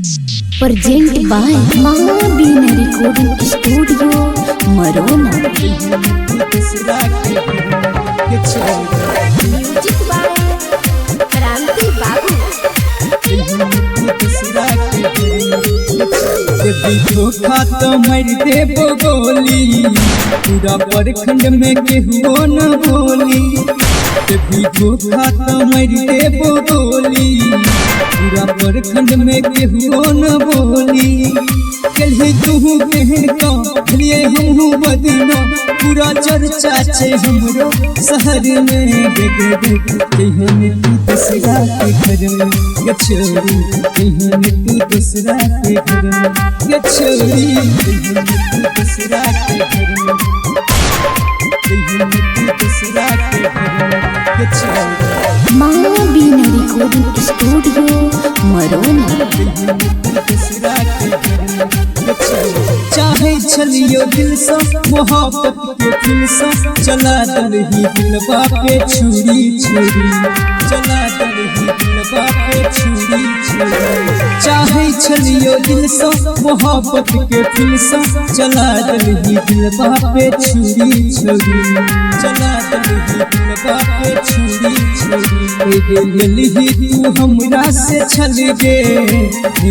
Present by Mahavir recording studio Marona. Music by Kranti Babu. धोखा तो मर देबो गोली, पूरा प्रखंड में केहू न बोली। धोखा तो मर देबो गोली, पूरा प्रखंड में केहू न बोली। कल्हे तू कहन का लिए हमहू बदना, पूरा चर्चा छे हमरो शहर में। कहन तू दूसरा के घर में ये छोरी, कहन तू दूसरा के घर में ये छोरी, कहन तू दूसरा के घर में, कहन तू दूसरा के घर में ये छोरी। Mahavir recording studio Marona. चाहे चलियो दिल से मोहब्बत के दिल से, चला दल ही दिलवा पे छुरी छुरी, चला दल ही दिलवा पे छुरी छुरी। चाहे चलियो दिल से मोहब्बत के दिल से, चला दल ही दिलवा पे छुरी छुरी, चला दल ही दिलवा पे छुरी छुरी। ही तू हमरा से छल गे,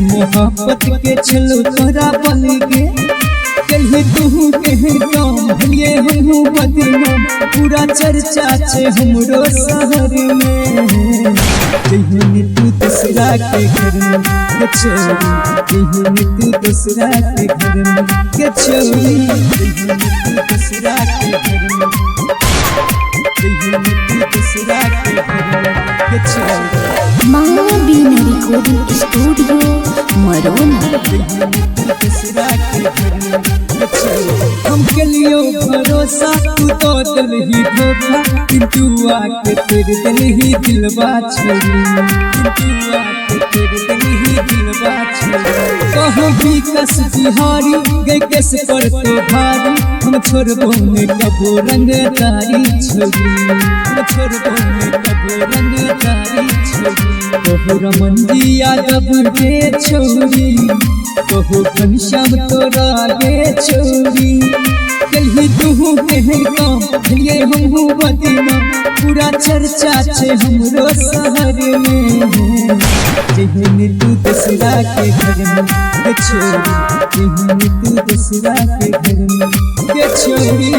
मोहब्बत के छलो तोरा बन गे। कहे तू कहे काम भलिए हमहू बदनाम, पूरा चर्चा छे हमरो शहर में। कहन तू दूसरा के घर में के छोरी, कहन तू दूसरा के घर में के छोरी, कहन तू दूसरा के घर में, कहन तू दूसरा के घर में के छोरी। Mahavir recording studio Marona. हम के लियो भरोसा तू तो दिल ही धोखा, किंतु आके तेरे दिल ही दिलवा छोड़ी, किंतु आके तेरे दिल ही दिलवा छोड़ी। कहो भी कस बिहारी गए कैसे पर तो भारी, हम छोड़बो में कबो रंगदारी छोड़ी, हम छोड़बो में कबो रंगदारी छोड़ी। कहो रमन यादव के छोरी, कहो घनश्याम तोरा गे छोरी। कल्हे तू कहन काम लिए हमहू बदना, पूरा चर्चा छे हमरो शहर में। कहन तू दूसरा के घर में के छोरी, कहन तू दूसरा के घर में के छोरी।